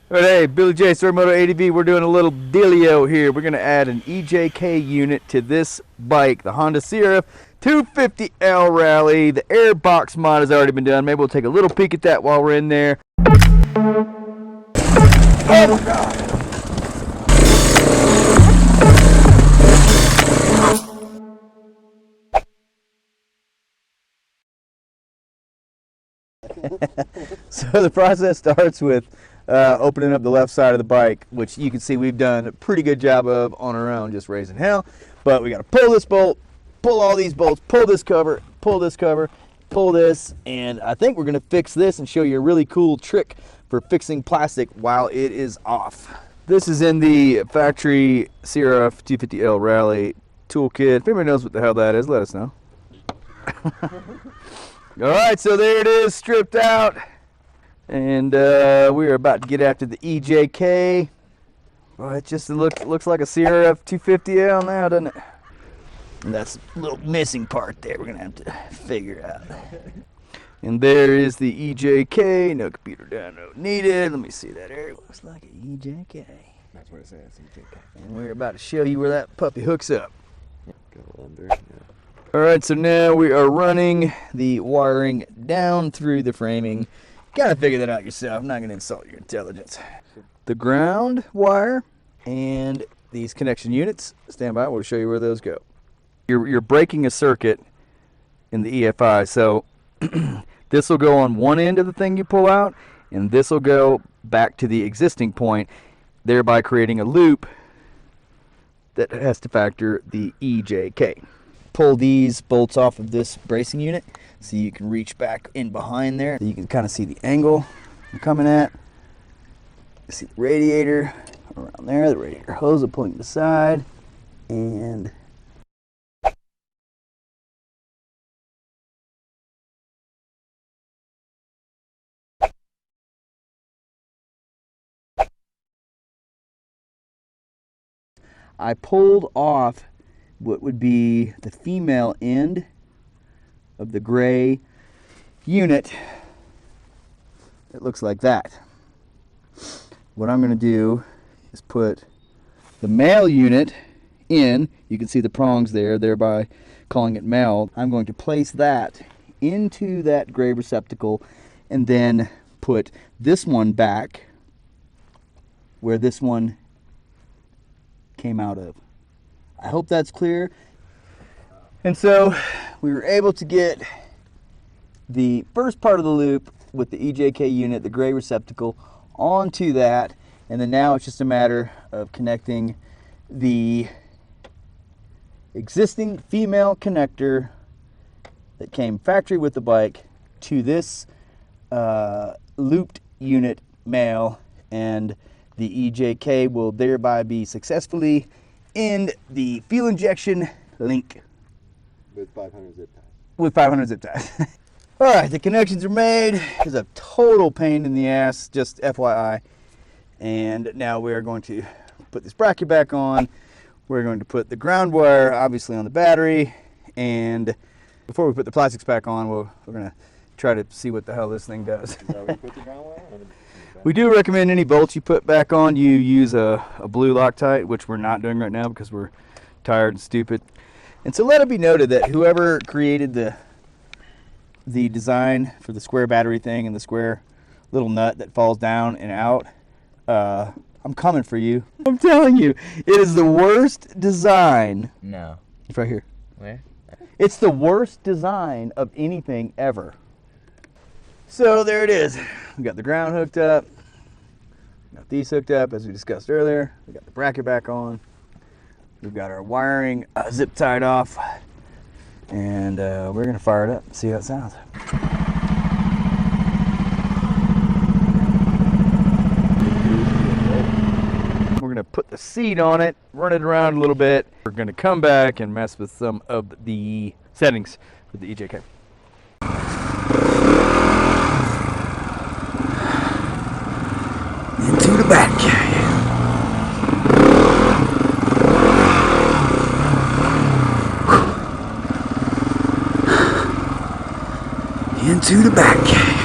Alright, hey, Billy J, Story Moto ADV. We're doing a little dealio here. We're going to add an EJK unit to this bike, the Honda CRF 250L Rally. The air box mod has already been done. Maybe we'll take a little peek at that while we're in there. Oh, God. So the process starts with opening up the left side of the bike, which you can see we've done a pretty good job of on our own, just raising hell. But we got to pull this bolt, pull all these bolts, pull this cover, pull this cover, pull this, and I think we're going to fix this and show you a really cool trick for fixing plastic while it is off. This is in the factory CRF 250L Rally toolkit. If anybody knows what the hell that is, let us know. Alright, so there it is, stripped out. And we are about to get after the EJK. Well, it just looks like a CRF 250L now, doesn't it? And that's a little missing part there we're going to have to figure out. And there is the EJK. No computer download needed. Let me see that area. Looks like an EJK. That's what it says, EJK. And we're about to show you where that puppy hooks up. Go under, yeah. Alright, so now we are running the wiring down through the framing. Gotta figure that out yourself. I'm not gonna insult your intelligence. The ground wire and these connection units. Stand by, we'll show you where those go. You're breaking a circuit in the EFI, so this will go on one end of the thing you pull out, and this will go back to the existing point, thereby creating a loop that has to factor the EJK. Pull these bolts off of this bracing unit so you can reach back in behind there. You can kind of see the angle I'm coming at. You see the radiator around there, the radiator hose will pulling to the side, and I pulled off what would be the female end of the gray unit. It looks like that. What I'm going to do is put the male unit in. You can see the prongs there, thereby calling it male. I'm going to place that into that gray receptacle and then put this one back where this one came out of. I hope that's clear. And so we were able to get the first part of the loop with the EJK unit, the gray receptacle, onto that, and then now it's just a matter of connecting the existing female connector that came factory with the bike to this looped unit male, and the EJK will thereby be successfully in the fuel injection link. With 500 zip ties. With 500 zip ties. Alright, the connections are made. It's a total pain in the ass, just FYI. And now we're going to put this bracket back on. We're going to put the ground wire obviously on the battery. And before we put the plastics back on, we're going to try to see what the hell this thing does. Is that where you put the ground wire? We do recommend any bolts you put back on, you use a blue Loctite, which we're not doing right now because we're tired and stupid. And so let it be noted that whoever created the design for the square battery thing and the square little nut that falls down and out, I'm coming for you. I'm telling you, it is the worst design. No. It's right here. Where? It's the worst design of anything ever. So there it is. We got the ground hooked up. Got these hooked up as we discussed earlier. We got the bracket back on. We've got our wiring zip tied off. And we're going to fire it up and see how it sounds. We're going to put the seat on it, run it around a little bit. We're going to come back and mess with some of the settings with the EJK. Into the back. Into the back.